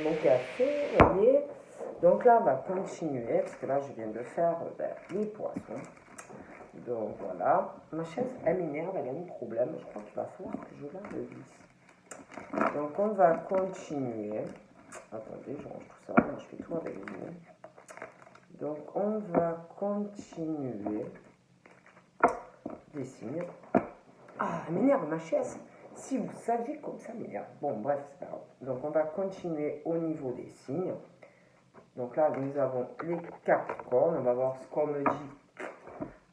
mon café, vous voyez. Donc là, on va continuer, parce que là, je viens de faire les poissons. Donc voilà. Ma chaise, elle m'énerve, elle a un problème. Je crois qu'il va falloir que je la revisse. Donc on va continuer. Attendez, je range tout ça. Moi, je fais tout avec vous. Donc on va continuer. Des signes. Ah, elle m'énerve, ma chaise. Si vous saviez comme ça m'énerve. Bon, bref, c'est pas grave. Donc on va continuer au niveau des signes. Donc là, nous avons les Capricornes. On va voir ce qu'on me dit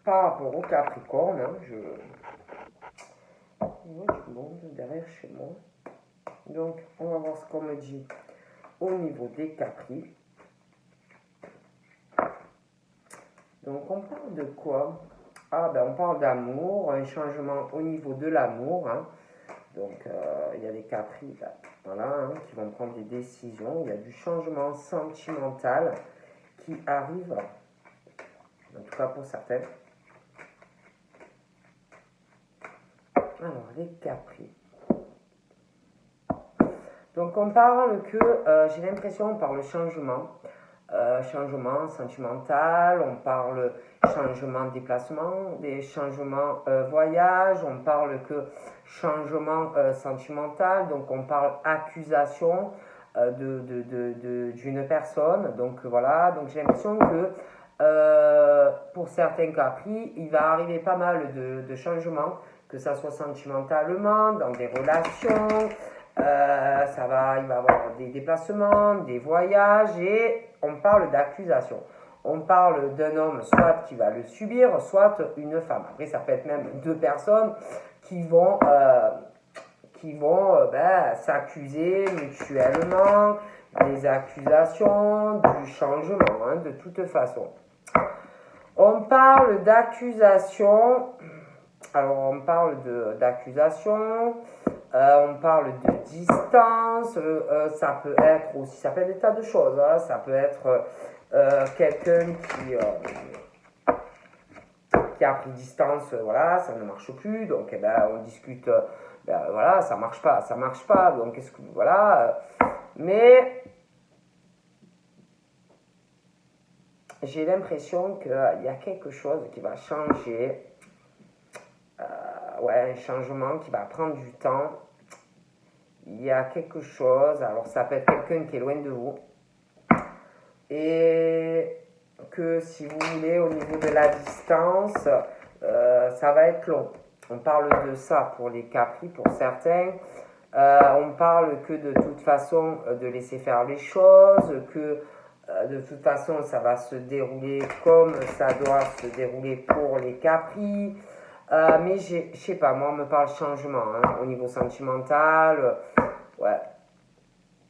par rapport aux Capricornes. Hein. Je vois du monde derrière chez moi. Donc, on va voir ce qu'on me dit au niveau des Capri. Donc, on parle de quoi? Ah, ben, on parle d'amour, un changement au niveau de l'amour. Hein. Donc, il y a des Capri, là, voilà, hein, qui vont prendre des décisions. Il y a du changement sentimental qui arrive, en tout cas pour certaines. Alors, les Capri. Donc, on parle que, j'ai l'impression, on parle changement. Changement sentimental, on parle changement de déplacement, des changements voyage, on parle que changement sentimental, donc on parle accusation d'une personne. Donc voilà, donc j'ai l'impression que pour certains Capri, il va arriver pas mal de changements, que ça soit sentimentalement, dans des relations. Il va y avoir des déplacements, des voyages et on parle d'accusation. On parle d'un homme soit qui va le subir, soit une femme. Après, ça peut être même deux personnes qui vont s'accuser mutuellement, des accusations, du changement, hein, de toute façon. On parle d'accusation. Alors, on parle d'accusation. On parle de distance, ça peut être aussi, ça peut être des tas de choses, hein. Ça peut être quelqu'un qui a pris distance, voilà, ça ne marche plus, donc eh ben, on discute, voilà, ça marche pas, donc qu'est-ce que, voilà, mais j'ai l'impression qu'il y a quelque chose qui va changer, un changement qui va prendre du temps. Il y a quelque chose, alors ça peut être quelqu'un qui est loin de vous, et que si vous voulez, au niveau de la distance, ça va être long. On parle de ça pour les Capri, pour certains. On parle que de toute façon, de laisser faire les choses, que de toute façon, ça va se dérouler comme ça doit se dérouler pour les Capri. Mais je sais pas, moi on me parle changement, hein, au niveau sentimental, ouais,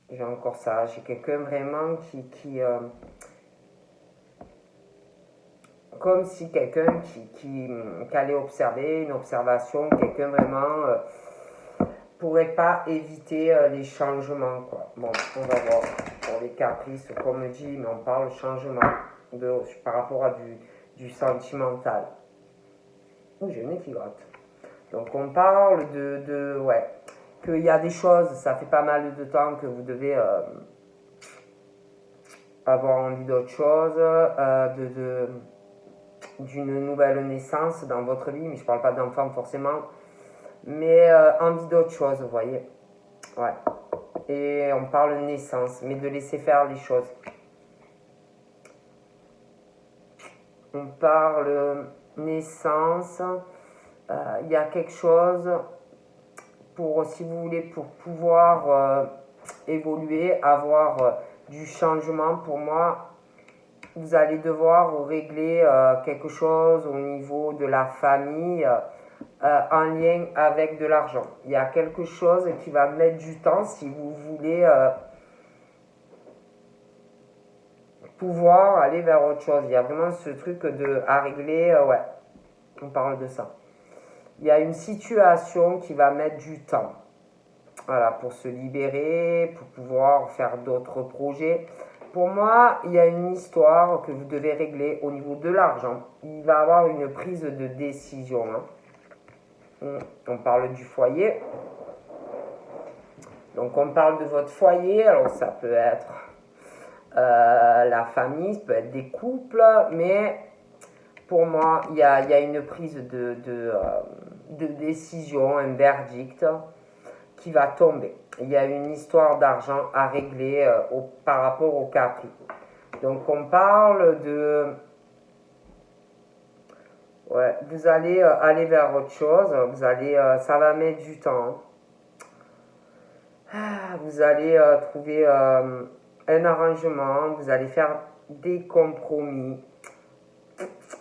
j'ai encore ça, j'ai quelqu'un vraiment qui comme si quelqu'un qui allait observer, une observation, quelqu'un vraiment pourrait pas éviter les changements, quoi. Bon, on va voir pour les caprices, comme on dit, mais on parle changement par rapport à du sentimental. Oh, j'ai une nez qui gratte. Donc on parle qu'il y a des choses, ça fait pas mal de temps que vous devez avoir envie d'autre chose, d'une nouvelle naissance dans votre vie, mais je parle pas d'enfant forcément, mais envie d'autre chose, vous voyez. Ouais. Et on parle naissance, mais de laisser faire les choses. On parle naissance, il y a quelque chose pour, si vous voulez, pour pouvoir évoluer, avoir du changement. Pour moi, vous allez devoir régler quelque chose au niveau de la famille en lien avec de l'argent. Il y a quelque chose qui va mettre du temps si vous voulez pouvoir aller vers autre chose. Il y a vraiment ce truc à régler, on parle de ça. Il y a une situation qui va mettre du temps. Voilà, pour se libérer, pour pouvoir faire d'autres projets. Pour moi, il y a une histoire que vous devez régler au niveau de l'argent. Il va y avoir une prise de décision. Hein. On parle du foyer. Donc on parle de votre foyer, alors ça peut être la famille, ça peut être des couples, mais pour moi, il y a une prise de décision, un verdict qui va tomber. Il y a une histoire d'argent à régler par rapport au Capri. Donc on parle de... Ouais, vous allez aller vers autre chose, ça va mettre du temps. Vous allez trouver un arrangement, vous allez faire des compromis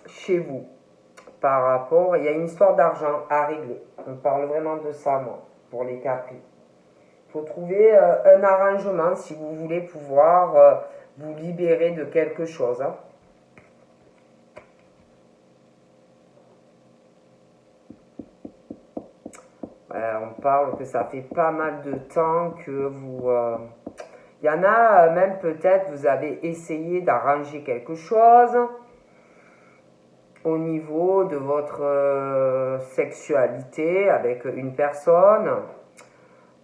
chez vous par rapport... Il y a une histoire d'argent à régler. On parle vraiment de ça, moi, pour les Capri. Il faut trouver un arrangement si vous voulez pouvoir vous libérer de quelque chose. Hein. On parle que ça fait pas mal de temps que vous... Il y en a même peut-être, vous avez essayé d'arranger quelque chose au niveau de votre sexualité avec une personne.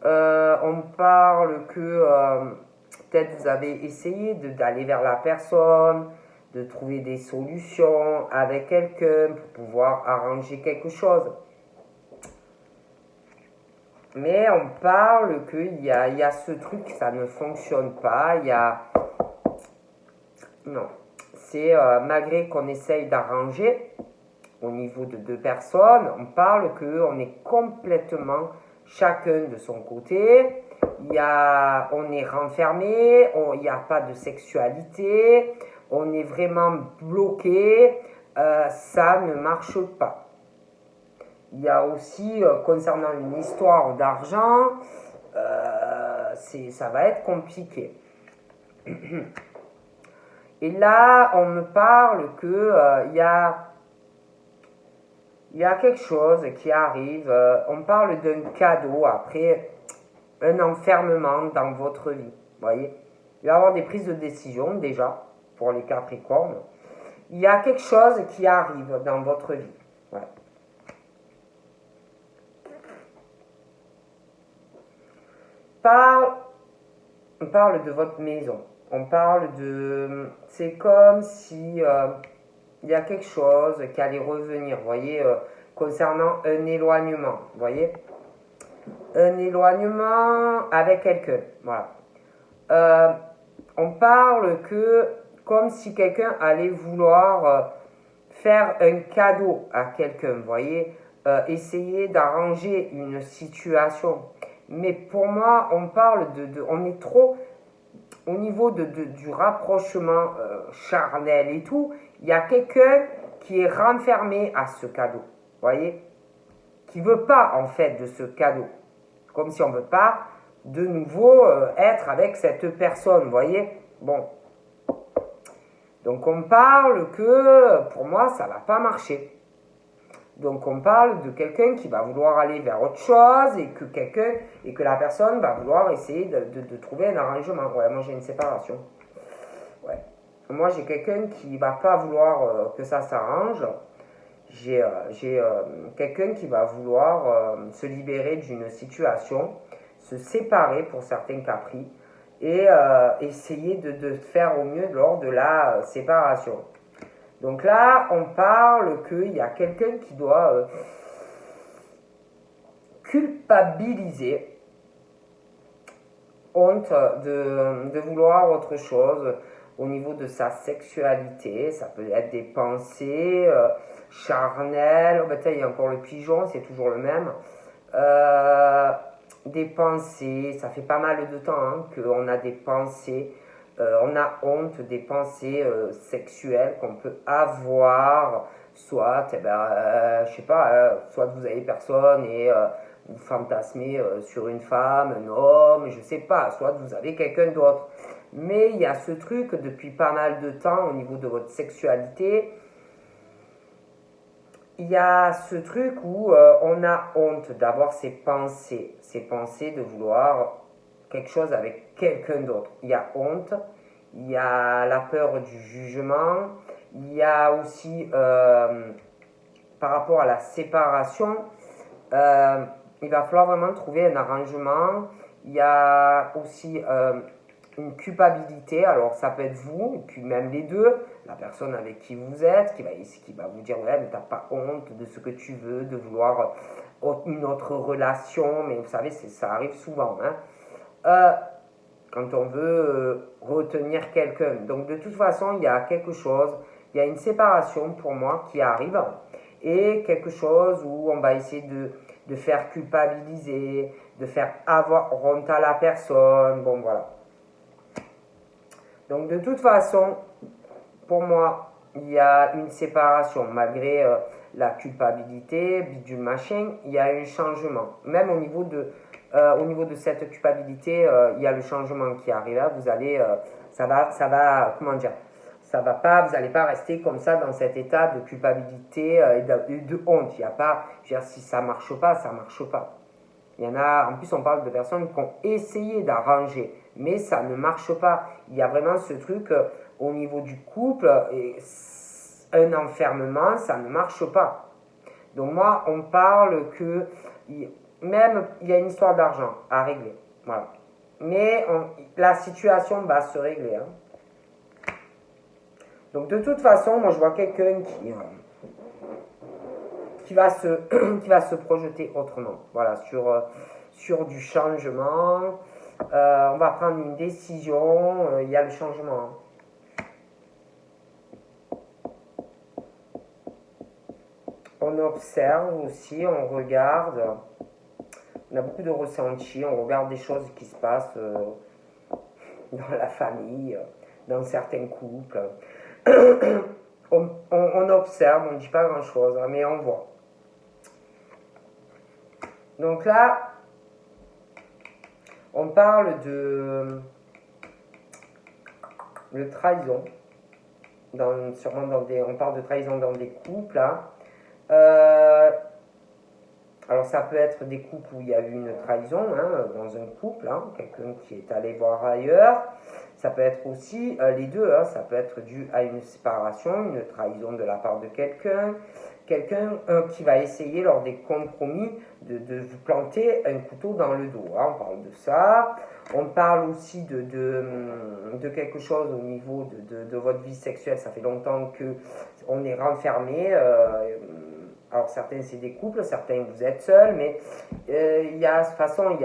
On parle que peut-être vous avez essayé d'aller vers la personne, de trouver des solutions avec quelqu'un pour pouvoir arranger quelque chose. Mais on parle qu'il y a ce truc, ça ne fonctionne pas. Non. C'est malgré qu'on essaye d'arranger au niveau de deux personnes, on parle qu'on est complètement chacun de son côté. On est renfermé, il n'y a pas de sexualité, on est vraiment bloqué, ça ne marche pas. Il y a aussi, concernant une histoire d'argent, ça va être compliqué. Et là, on me parle que il y a quelque chose qui arrive. On parle d'un cadeau après un enfermement dans votre vie. Vous voyez, il va y avoir des prises de décision déjà pour les Capricornes. Il y a quelque chose qui arrive dans votre vie. Ouais. On parle de votre maison. On parle de... C'est comme si il y a quelque chose qui allait revenir, vous voyez, concernant un éloignement, vous voyez. Un éloignement avec quelqu'un, voilà. On parle que comme si quelqu'un allait vouloir faire un cadeau à quelqu'un, vous voyez, essayer d'arranger une situation. Mais pour moi, on parle on est trop au niveau du rapprochement charnel et tout. Il y a quelqu'un qui est renfermé à ce cadeau, vous voyez, qui veut pas en fait de ce cadeau, comme si on veut pas de nouveau être avec cette personne, vous voyez. Bon, donc on parle que pour moi ça va pas marcher. Donc on parle de quelqu'un qui va vouloir aller vers autre chose et que la personne va vouloir essayer de trouver un arrangement. Ouais, moi j'ai une séparation. Ouais. Moi j'ai quelqu'un qui va pas vouloir que ça s'arrange. J'ai quelqu'un qui va vouloir se libérer d'une situation, se séparer pour certains capris et essayer de faire au mieux lors de la séparation. Donc là, on parle qu'il y a quelqu'un qui doit culpabiliser, honte de vouloir autre chose au niveau de sa sexualité. Ça peut être des pensées charnelles. Oh, ben, il y a encore le pigeon, c'est toujours le même. Des pensées, ça fait pas mal de temps hein, qu'on a des pensées. On a honte des pensées sexuelles qu'on peut avoir, soit, je sais pas, soit vous avez personne et vous fantasmez sur une femme, un homme, je sais pas, soit vous avez quelqu'un d'autre. Mais il y a ce truc depuis pas mal de temps au niveau de votre sexualité. Il y a ce truc où on a honte d'avoir ces pensées de vouloir quelque chose avec quelqu'un d'autre. Il y a honte, il y a la peur du jugement, il y a aussi par rapport à la séparation, il va falloir vraiment trouver un arrangement il y a aussi une culpabilité. Alors, ça peut être vous, et puis même les deux, la personne avec qui vous êtes, qui va vous dire, ouais, mais t'as pas honte de ce que tu veux, de vouloir une autre relation, mais vous savez, ça arrive souvent, hein. Quand on veut retenir quelqu'un. Donc de toute façon, il y a quelque chose, il y a une séparation pour moi qui arrive et quelque chose où on va essayer de faire culpabiliser, de faire avoir honte à la personne. Bon, voilà. Donc de toute façon, pour moi, il y a une séparation malgré la culpabilité, du machin, il y a un changement. Même au niveau de cette culpabilité, il y a le changement qui arrive. Vous allez, comment dire, ça va pas, vous n'allez pas rester comme ça dans cet état de culpabilité et de honte. Il y a pas, je veux dire, si ça marche pas, ça marche pas. Il y en a, en plus on parle de personnes qui ont essayé d'arranger, mais ça ne marche pas. Il y a vraiment ce truc au niveau du couple, et un enfermement, ça ne marche pas. Donc moi, on parle que même il y a une histoire d'argent à régler. Voilà. Mais la situation va se régler. Hein. Donc de toute façon, moi je vois quelqu'un qui va se projeter autrement. Voilà, sur du changement. On va prendre une décision. Il y a le changement. Hein. On observe aussi, on regarde. On a beaucoup de ressentis. On regarde des choses qui se passent dans la famille, dans certains couples. On observe, on ne dit pas grand-chose, hein, mais on voit. Donc là, on parle de trahison. On parle de trahison dans des couples. Hein. Alors ça peut être des couples où il y a eu une trahison, hein, dans un couple, hein, quelqu'un qui est allé voir ailleurs. Ça peut être aussi les deux, hein, ça peut être dû à une séparation, une trahison de la part de quelqu'un qui va essayer lors des compromis de vous planter un couteau dans le dos. Hein, on parle de ça. On parle aussi de quelque chose au niveau de votre vie sexuelle. Ça fait longtemps qu'on est renfermé. Alors certains c'est des couples, certains vous êtes seuls, mais il y a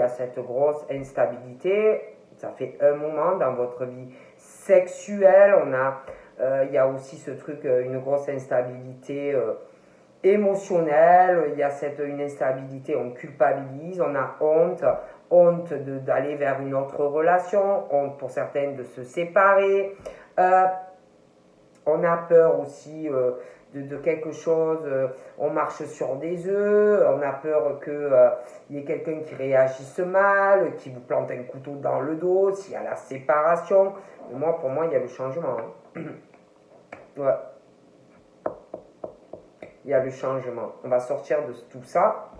cette grosse instabilité. Ça fait un moment dans votre vie sexuelle, il y a aussi ce truc, une grosse instabilité émotionnelle, il y a une instabilité, on culpabilise, on a honte d'aller vers une autre relation, honte pour certaines de se séparer. On a peur aussi de quelque chose, on marche sur des œufs, on a peur qu'il y ait quelqu'un qui réagisse mal, qui vous plante un couteau dans le dos, s'il y a la séparation. Mais pour moi, il y a le changement. Hein. Ouais. Il y a le changement. On va sortir de tout ça.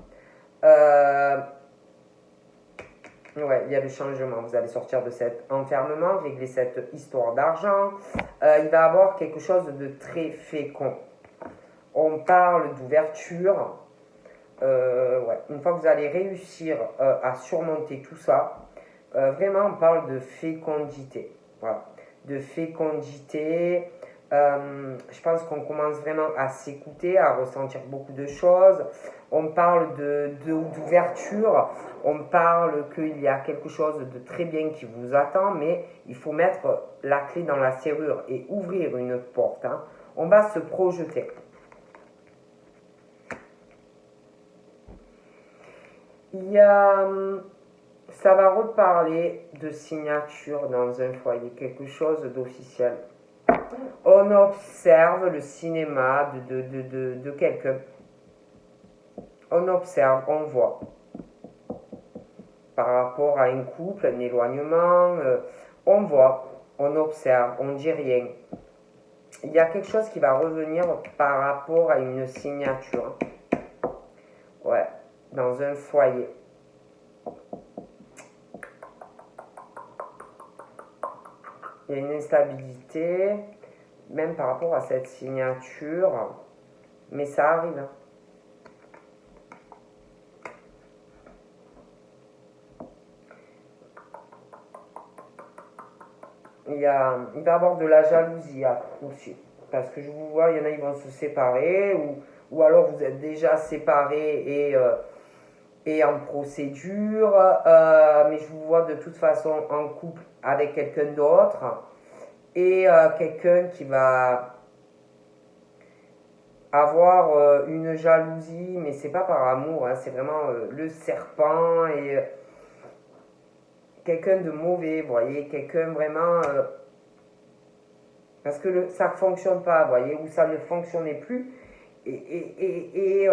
Ouais, il y a le changement. Vous allez sortir de cet enfermement, régler cette histoire d'argent. Il va y avoir quelque chose de très fécond. On parle d'ouverture. Ouais. Une fois que vous allez réussir à surmonter tout ça, vraiment on parle de fécondité. Voilà. De fécondité. Je pense qu'on commence vraiment à s'écouter, à ressentir beaucoup de choses. On parle d'ouverture, on parle qu'il y a quelque chose de très bien qui vous attend, mais il faut mettre la clé dans la serrure et ouvrir une porte. Hein. On va se projeter. Ça va reparler de signature dans un foyer, quelque chose d'officiel. On observe le cinéma de quelqu'un. On observe, on voit. Par rapport à un couple, un éloignement, on voit, on observe, on ne dit rien. Il y a quelque chose qui va revenir par rapport à une signature. Ouais, dans un foyer. Il y a une instabilité, même par rapport à cette signature, mais ça arrive. Hein. il va y avoir de la jalousie aussi. Parce que je vous vois, il y en a, ils vont se séparer, ou alors vous êtes déjà séparés et en procédure, mais je vous vois de toute façon en couple avec quelqu'un d'autre, et quelqu'un qui va avoir une jalousie, mais c'est pas par amour, hein, c'est vraiment le serpent, et quelqu'un de mauvais, vous voyez, quelqu'un vraiment... parce que ça ne fonctionne pas, vous voyez, ou ça ne fonctionnait plus, et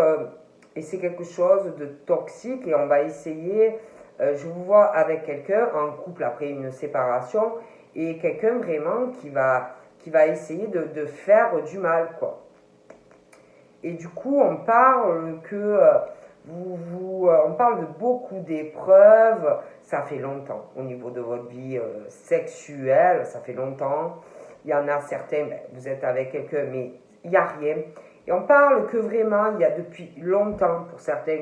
c'est quelque chose de toxique, et on va essayer, je vous vois avec quelqu'un, en couple après une séparation, et quelqu'un vraiment qui va essayer de faire du mal, quoi. Et du coup, on parle que on parle de beaucoup d'épreuves. Ça fait longtemps au niveau de votre vie sexuelle, ça fait longtemps. Il y en a certains, ben, vous êtes avec quelqu'un, mais il n'y a rien. Et on parle que vraiment, il y a depuis longtemps, pour certains,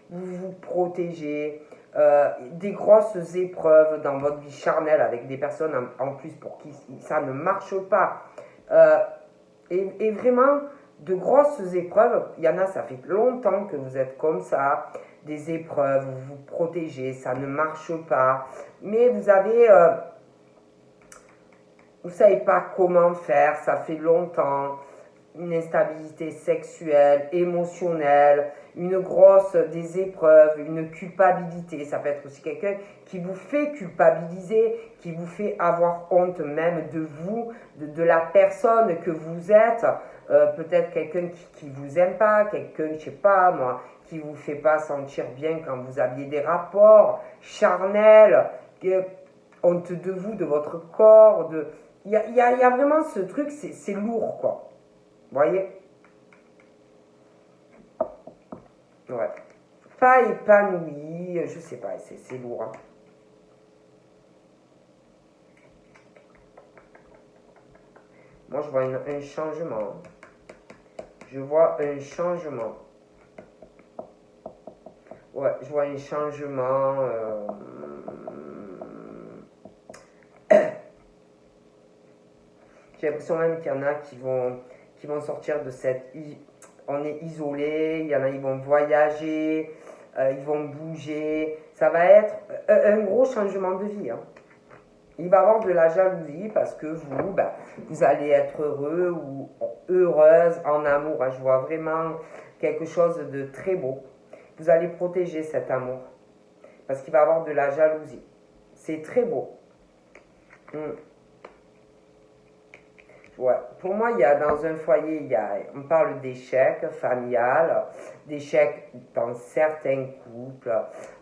vous vous protégez, des grosses épreuves dans votre vie charnelle avec des personnes en plus pour qui ça ne marche pas. Euh, et vraiment, de grosses épreuves, il y en a, ça fait longtemps que vous êtes comme ça, des épreuves, vous vous protégez, ça ne marche pas, mais vous savez pas comment faire, ça fait longtemps, une instabilité sexuelle, émotionnelle, des épreuves, une culpabilité. Ça peut être aussi quelqu'un qui vous fait culpabiliser, qui vous fait avoir honte même de vous, de la personne que vous êtes. Peut-être quelqu'un qui vous aime pas, quelqu'un, je sais pas moi, qui vous fait pas sentir bien quand vous aviez des rapports charnels, honte de vous, de votre corps, il y a vraiment ce truc, c'est lourd, quoi. Vous voyez? Ouais. Pas épanoui, je sais pas, c'est lourd. Hein. Moi, je vois un changement. Je vois un changement. Ouais, je vois un changement. J'ai l'impression même qu'il y en a qui vont sortir de cette... On est isolé, il y en a, ils vont voyager, ils vont bouger. Ça va être un gros changement de vie. Hein. Il va y avoir de la jalousie parce que vous, ben, vous allez être heureux ou heureuse en amour. Hein. Je vois vraiment quelque chose de très beau. Vous allez protéger cet amour parce qu'il va y avoir de la jalousie. C'est très beau. Ouais. Pour moi, il y a dans un foyer, on parle d'échec familial, d'échec dans certains couples.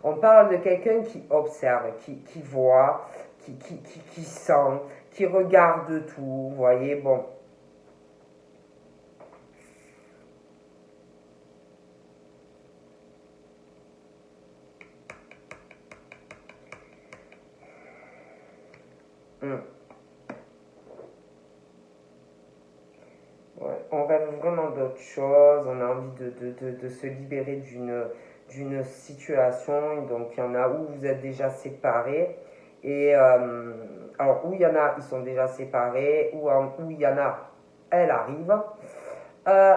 On parle de quelqu'un qui observe, qui voit, qui sent, qui regarde tout. Vous voyez, bon. Hum. Ouais, on rêve vraiment d'autre chose, on a envie de se libérer d'une situation, donc il y en a où vous êtes déjà séparés, et alors où il y en a, ils sont déjà séparés, où il y en a, elle arrive. Euh,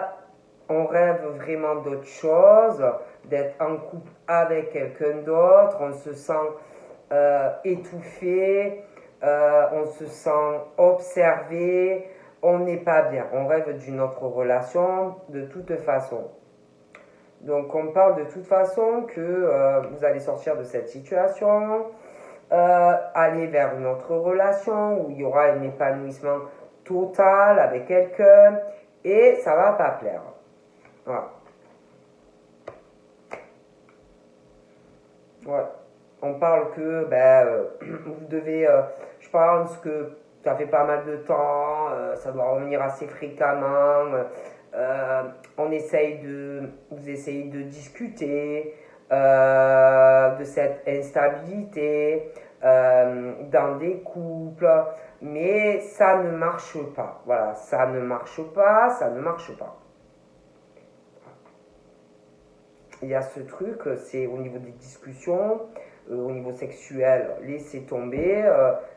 on rêve vraiment d'autre chose, d'être en couple avec quelqu'un d'autre, on se sent étouffé, on se sent observé, on n'est pas bien, on rêve d'une autre relation de toute façon. Donc on parle de toute façon que vous allez sortir de cette situation, aller vers une autre relation où il y aura un épanouissement total avec quelqu'un et ça va pas plaire. Voilà. Ouais. On parle que vous devez, je pense que ça fait pas mal de temps, ça doit revenir assez fréquemment. Vous essayez de discuter de cette instabilité dans des couples, mais ça ne marche pas. Voilà, ça ne marche pas, ça ne marche pas. Il y a ce truc, c'est au niveau des discussions, au niveau sexuel, laissez tomber,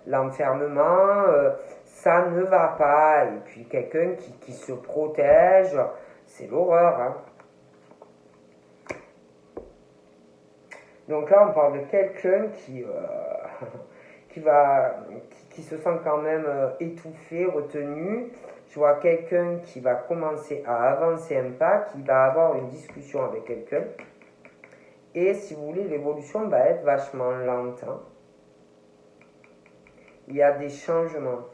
l'enfermement, ça ne va pas. Et puis quelqu'un qui se protège, c'est l'horreur. Hein. Donc là, on parle de quelqu'un qui se sent quand même étouffé, retenu. Je vois quelqu'un qui va commencer à avancer un pas, qui va avoir une discussion avec quelqu'un. Et si vous voulez, l'évolution va être vachement lente. Hein. Il y a des changements.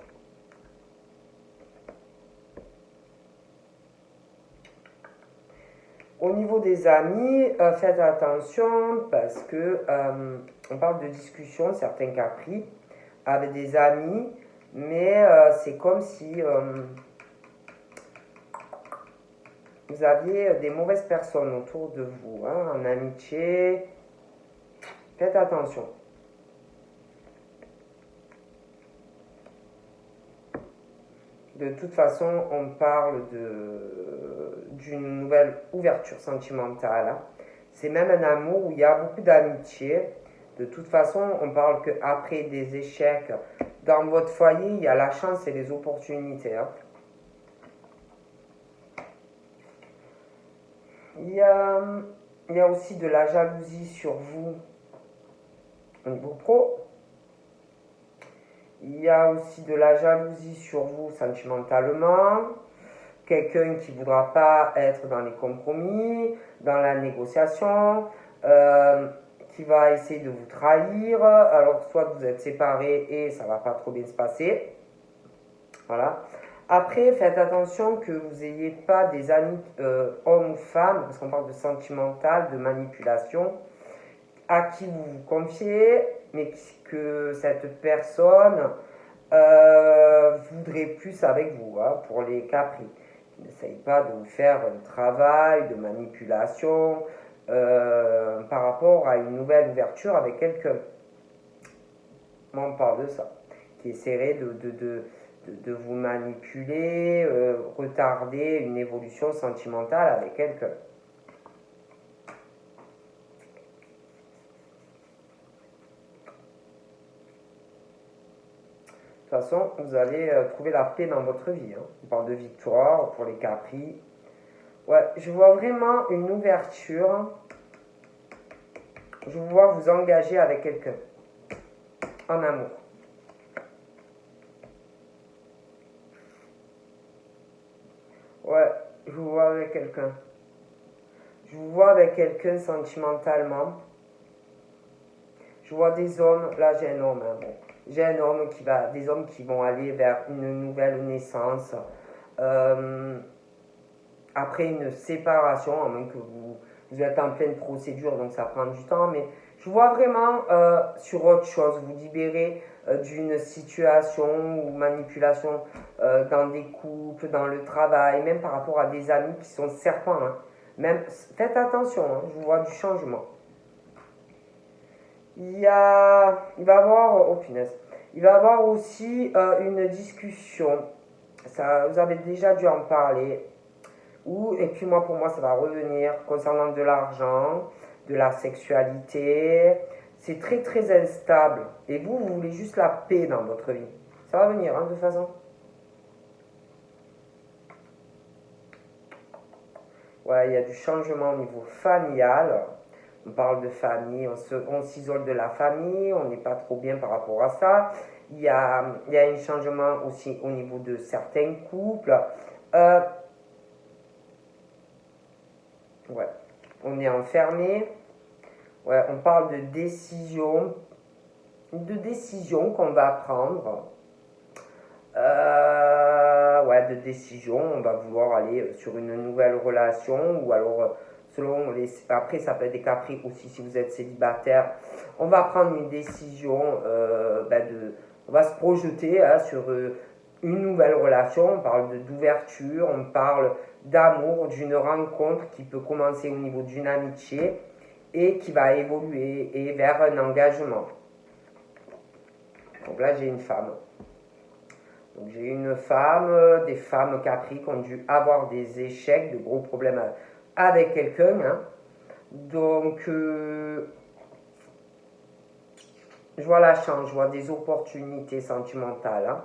Au niveau des amis, faites attention parce que on parle de discussion, certains capris avec des amis, mais c'est comme si vous aviez des mauvaises personnes autour de vous, hein, en amitié. Faites attention. De toute façon, on parle d'une nouvelle ouverture sentimentale. Hein. C'est même un amour où il y a beaucoup d'amitié. De toute façon, on parle qu'après des échecs dans votre foyer, il y a la chance et les opportunités. Hein. Il y a aussi de la jalousie sur vous au niveau pro. Il y a aussi de la jalousie sur vous sentimentalement. Quelqu'un qui ne voudra pas être dans les compromis, dans la négociation, qui va essayer de vous trahir, alors soit vous êtes séparés et ça ne va pas trop bien se passer. Voilà. Après, faites attention que vous n'ayez pas des amis hommes ou femmes, parce qu'on parle de sentimental, de manipulation, à qui vous vous confiez, mais que cette personne voudrait plus avec vous, hein, pour les capris. N'essayez pas de vous faire un travail de manipulation par rapport à une nouvelle ouverture avec quelqu'un. Moi, on parle de ça, qui essaierait de vous manipuler, retarder une évolution sentimentale avec quelqu'un. De toute façon, vous allez trouver la paix dans votre vie. Hein. On parle de victoire pour les capris. Ouais, je vois vraiment une ouverture. Je vous vois vous engager avec quelqu'un en amour. Ouais, je vous vois avec quelqu'un. Je vous vois avec quelqu'un sentimentalement. Je vois des hommes, là j'ai un homme, hein, bon. J'ai un homme des hommes qui vont aller vers une nouvelle naissance, après une séparation, à moins que vous êtes en pleine procédure, donc ça prend du temps, mais je vois vraiment sur autre chose, vous libérer d'une situation ou manipulation dans des couples, dans le travail, même par rapport à des amis qui sont serpents. Hein. Même, faites attention, hein, je vois du changement. Il va avoir, oh punaise, il va avoir aussi une discussion, ça, vous avez déjà dû en parler, et puis pour moi ça va revenir concernant de l'argent, de la sexualité, c'est très très instable, et vous voulez juste la paix dans votre vie, ça va venir, hein, de toute façon. Ouais, il y a du changement au niveau familial. On parle de famille, on s'isole de la famille, on n'est pas trop bien par rapport à ça. Il y a un changement aussi au niveau de certains couples. Ouais, on est enfermé. Ouais, on parle de décision qu'on va prendre. Ouais, de décision, on va vouloir aller sur une nouvelle relation ou alors après ça peut être des capris aussi si vous êtes célibataire, on va prendre une décision, on va se projeter, hein, sur une nouvelle relation, on parle d'ouverture, on parle d'amour, d'une rencontre qui peut commencer au niveau d'une amitié et qui va évoluer et vers un engagement. Donc là j'ai une femme. Donc j'ai une femme, des femmes capri qui ont dû avoir des échecs, de gros problèmes avec quelqu'un. Hein. Donc Je vois la chance, je vois des opportunités sentimentales. Hein.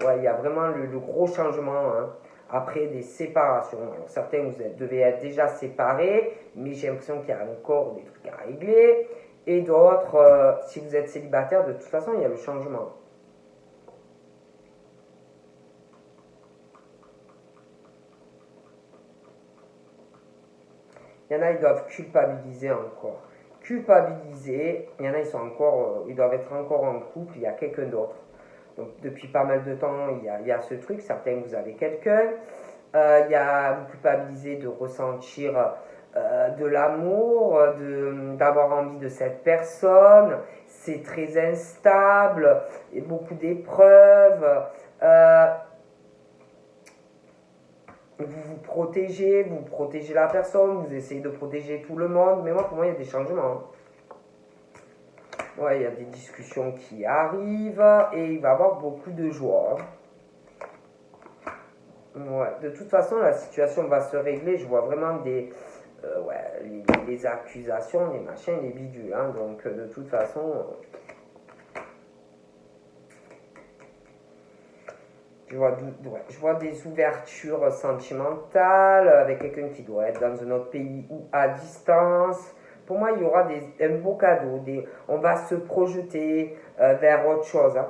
Ouais, il y a vraiment le gros changement hein, après des séparations. Alors, certains, vous devez être déjà séparés, mais j'ai l'impression qu'il y a encore des trucs à régler. Et d'autres, si vous êtes célibataire, de toute façon, il y a le changement. Il y en a, ils doivent culpabiliser encore. Culpabiliser, il y en a, ils sont encore, ils doivent être encore en couple, il y a quelqu'un d'autre. Donc, depuis pas mal de temps, il y a ce truc. Certains, vous avez quelqu'un. Il y a vous culpabiliser de ressentir de l'amour, d'avoir envie de cette personne. C'est très instable, et beaucoup d'épreuves. Euh, vous protégez la personne, vous essayez de protéger tout le monde. Mais moi, pour moi, il y a des changements. Ouais, il y a des discussions qui arrivent et il va y avoir beaucoup de joie. Ouais, de toute façon, la situation va se régler. Je vois vraiment ouais, les accusations, les machins, les bidules. Hein. Donc, de toute façon, je vois des ouvertures sentimentales avec quelqu'un qui doit être dans un autre pays ou à distance. Pour moi, il y aura un beau cadeau. On va se projeter vers autre chose. Hein.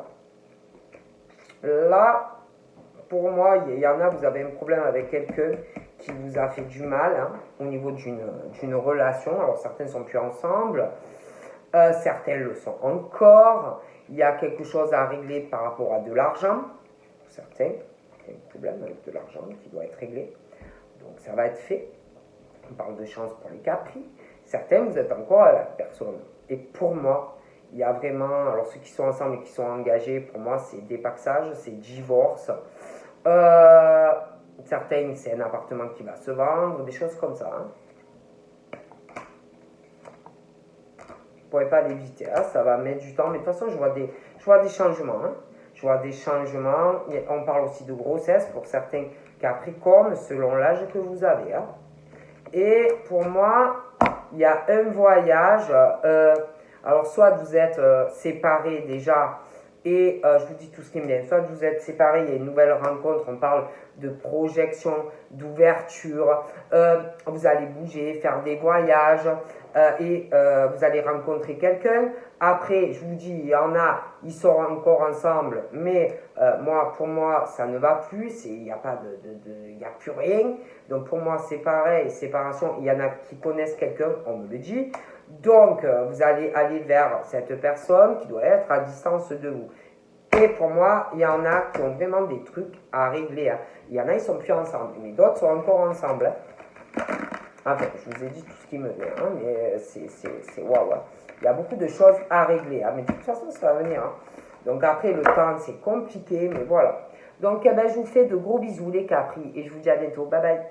Là, pour moi, il y en a, vous avez un problème avec quelqu'un qui vous a fait du mal hein, au niveau d'une relation. Alors, certains ne sont plus ensemble, certains le sont encore. Il y a quelque chose à régler par rapport à de l'argent. Certains, il y a un problème avec de l'argent qui doit être réglé. Donc, ça va être fait. On parle de chance pour les capris. Certains, vous êtes encore à la personne. Et pour moi, il y a vraiment, alors ceux qui sont ensemble et qui sont engagés, pour moi, c'est dépaxage, c'est divorce. Certains, c'est un appartement qui va se vendre, des choses comme ça. Hein. Je ne pourrais pas l'éviter, hein, ça va mettre du temps, mais de toute façon, je vois des changements. Hein. Je vois des changements. On parle aussi de grossesse pour certains capricornes, selon l'âge que vous avez. Hein. Et pour moi, il y a un voyage. Alors, soit vous êtes séparés déjà, et je vous dis tout ce qui me vient. Soit vous êtes séparés, il y a une nouvelle rencontre, on parle de projection, d'ouverture. Vous allez bouger, faire des voyages, et vous allez rencontrer quelqu'un. Après, je vous dis, il y en a, ils sont encore ensemble, mais pour moi, ça ne va plus. Il n'y a plus rien. Donc pour moi, c'est pareil, séparation. Il y en a qui connaissent quelqu'un, on me le dit. Donc, vous allez aller vers cette personne qui doit être à distance de vous. Et pour moi, il y en a qui ont vraiment des trucs à régler. Hein. Il y en a, ils ne sont plus ensemble, mais d'autres sont encore ensemble. Hein. Enfin, je vous ai dit tout ce qui me vient, hein, mais c'est waouh. Hein. Il y a beaucoup de choses à régler, hein, mais de toute façon, ça va venir. Hein. Donc après, le temps, c'est compliqué, mais voilà. Donc, je vous fais de gros bisous, les capris, et je vous dis à bientôt. Bye bye.